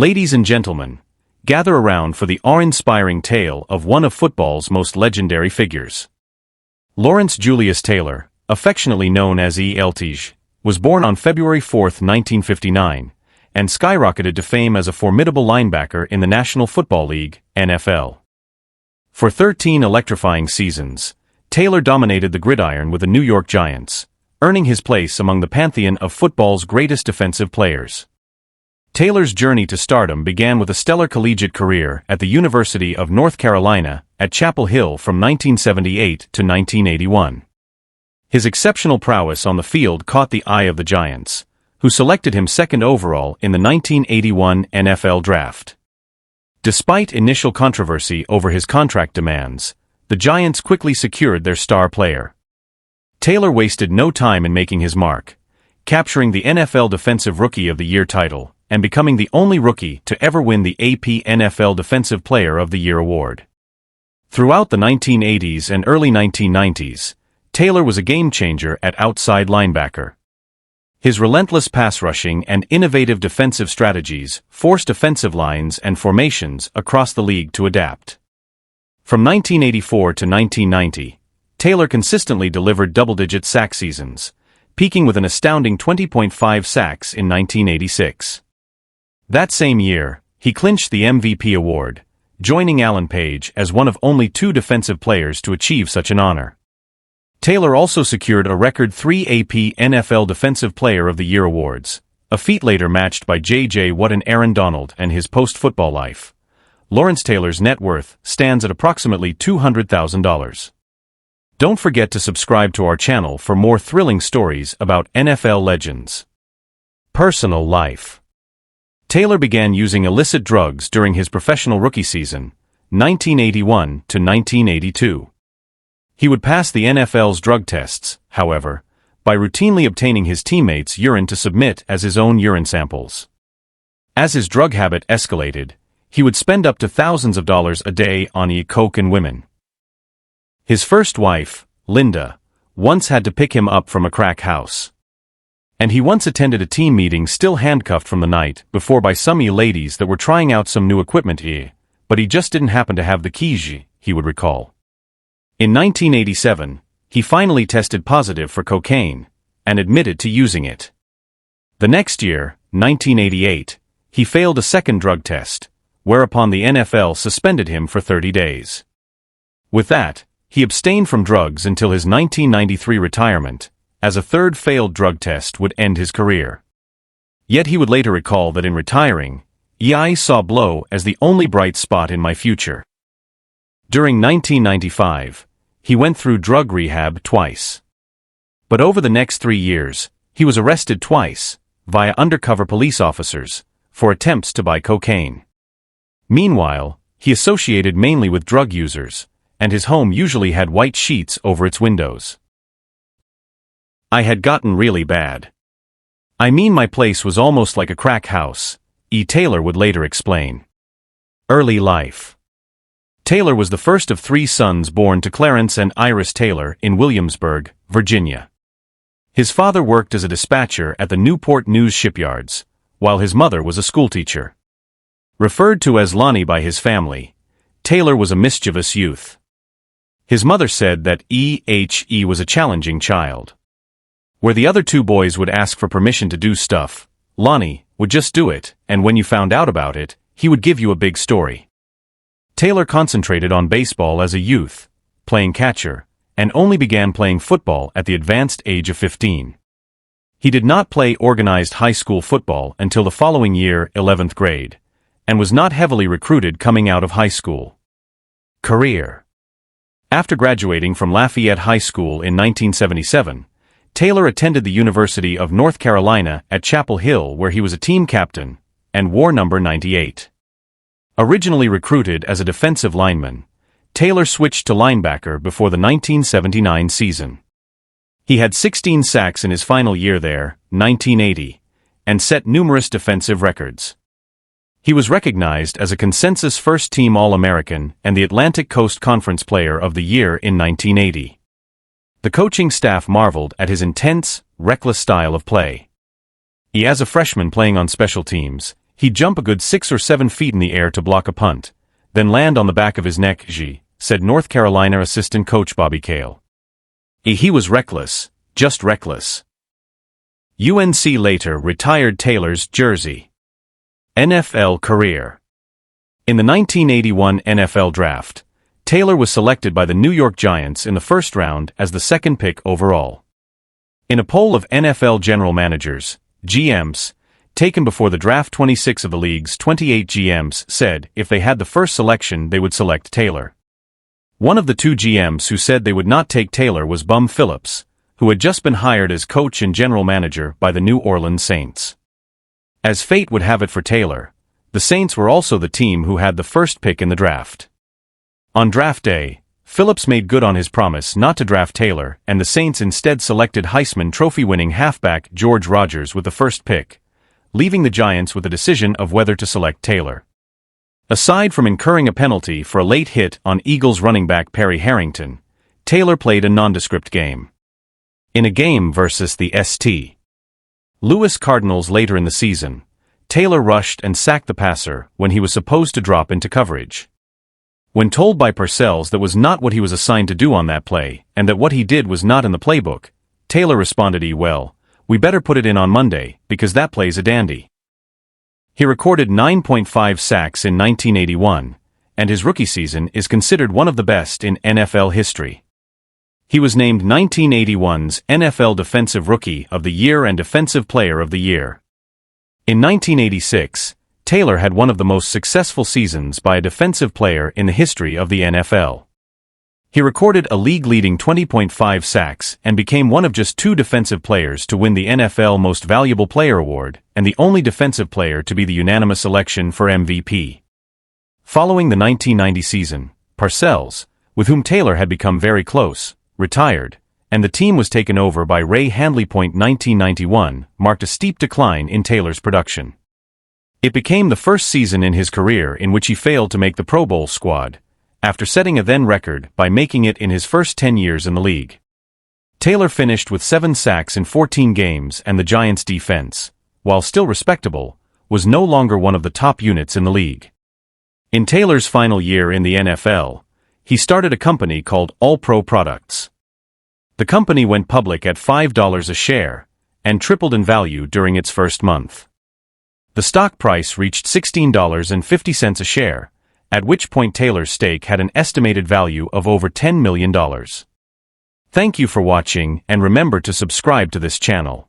Ladies and gentlemen, gather around for the awe-inspiring tale of one of football's most legendary figures. Lawrence Julius Taylor, affectionately known as ELTJ, was born on February 4, 1959, and skyrocketed to fame as a formidable linebacker in the National Football League, NFL. For 13 electrifying seasons, Taylor dominated the gridiron with the New York Giants, earning his place among the pantheon of football's greatest defensive players. Taylor's journey to stardom began with a stellar collegiate career at the University of North Carolina at Chapel Hill from 1978 to 1981. His exceptional prowess on the field caught the eye of the Giants, who selected him second overall in the 1981 NFL Draft. Despite initial controversy over his contract demands, the Giants quickly secured their star player. Taylor wasted no time in making his mark, capturing the NFL Defensive Rookie of the Year title, and becoming the only rookie to ever win the AP NFL Defensive Player of the Year award. Throughout the 1980s and early 1990s, Taylor was a game-changer at outside linebacker. His relentless pass rushing and innovative defensive strategies forced offensive lines and formations across the league to adapt. From 1984 to 1990, Taylor consistently delivered double-digit sack seasons, peaking with an astounding 20.5 sacks in 1986. That same year, he clinched the MVP award, joining Alan Page as one of only 2 defensive players to achieve such an honor. Taylor also secured a record 3 AP NFL Defensive Player of the Year awards, a feat later matched by J.J. Watt and Aaron Donald and his post-football life. Lawrence Taylor's net worth stands at approximately $200,000. Don't forget to subscribe to our channel for more thrilling stories about NFL legends. Personal life. Taylor began using illicit drugs during his professional rookie season, 1981 to 1982. He would pass the NFL's drug tests, however, by routinely obtaining his teammates' urine to submit as his own urine samples. As his drug habit escalated, he would spend up to thousands of dollars a day on coke and women. His first wife, Linda, once had to pick him up from a crack house. And he once attended a team meeting still handcuffed from the night before by some ladies that were trying out some new equipment but he just didn't happen to have the keys, he would recall. In 1987, he finally tested positive for cocaine, and admitted to using it. The next year, 1988, he failed a second drug test, whereupon the NFL suspended him for 30 days. With that, he abstained from drugs until his 1993 retirement, as a third failed drug test would end his career. Yet he would later recall that in retiring, I saw blow as the only bright spot in my future. During 1995, he went through drug rehab twice. But over the next 3 years, he was arrested twice, via undercover police officers, for attempts to buy cocaine. Meanwhile, he associated mainly with drug users, and his home usually had white sheets over its windows. I had gotten really bad. I mean, my place was almost like a crack house, Taylor would later explain. Early life. Taylor was the first of 3 sons born to Clarence and Iris Taylor in Williamsburg, Virginia. His father worked as a dispatcher at the Newport News shipyards, while his mother was a schoolteacher. Referred to as Lonnie by his family, Taylor was a mischievous youth. His mother said that he was a challenging child. Where the other 2 boys would ask for permission to do stuff, Lonnie would just do it, and when you found out about it, he would give you a big story. Taylor concentrated on baseball as a youth, playing catcher, and only began playing football at the advanced age of 15. He did not play organized high school football until the following year, 11th grade, and was not heavily recruited coming out of high school. Career. After graduating from Lafayette High School in 1977, Taylor attended the University of North Carolina at Chapel Hill, where he was a team captain, and wore number 98. Originally recruited as a defensive lineman, Taylor switched to linebacker before the 1979 season. He had 16 sacks in his final year there, 1980, and set numerous defensive records. He was recognized as a consensus first-team All-American and the Atlantic Coast Conference Player of the Year in 1980. The coaching staff marveled at his intense, reckless style of play. As a freshman playing on special teams, He'd jump a good 6 or 7 feet in the air to block a punt, then land on the back of his neck, said North Carolina assistant coach Bobby Cale. He was reckless, just reckless. UNC later retired Taylor's jersey. NFL career. In the 1981 NFL Draft, Taylor was selected by the New York Giants in the first round as the second pick overall. In a poll of NFL general managers, GMs, taken before the draft, 26 of the league's 28 GMs said if they had the first selection they would select Taylor. One of the 2 GMs who said they would not take Taylor was Bum Phillips, who had just been hired as coach and general manager by the New Orleans Saints. As fate would have it for Taylor, the Saints were also the team who had the first pick in the draft. On draft day, Phillips made good on his promise not to draft Taylor, and the Saints instead selected Heisman Trophy-winning halfback George Rogers with the first pick, leaving the Giants with a decision of whether to select Taylor. Aside from incurring a penalty for a late hit on Eagles running back Perry Harrington, Taylor played a nondescript game. In a game versus the St. Louis Cardinals later in the season, Taylor rushed and sacked the passer when he was supposed to drop into coverage. When told by Parcells that was not what he was assigned to do on that play, and that what he did was not in the playbook, Taylor responded, well, we better put it in on Monday, because that play's a dandy. He recorded 9.5 sacks in 1981, and his rookie season is considered one of the best in NFL history. He was named 1981's NFL Defensive Rookie of the Year and Defensive Player of the Year. In 1986, Taylor had one of the most successful seasons by a defensive player in the history of the NFL. He recorded a league-leading 20.5 sacks and became one of just 2 defensive players to win the NFL Most Valuable Player award and the only defensive player to be the unanimous selection for MVP. Following the 1990 season, Parcells, with whom Taylor had become very close, retired, and the team was taken over by Ray Handley. 1991 marked a steep decline in Taylor's production. It became the first season in his career in which he failed to make the Pro Bowl squad, after setting a then record by making it in his first 10 years in the league. Taylor finished with 7 sacks in 14 games, and the Giants' defense, while still respectable, was no longer one of the top units in the league. In Taylor's final year in the NFL, he started a company called All Pro Products. The company went public at $5 a share, and tripled in value during its first month. The stock price reached $16.50 a share, at which point Taylor's stake had an estimated value of over $10 million. Thank you for watching, and remember to subscribe to this channel.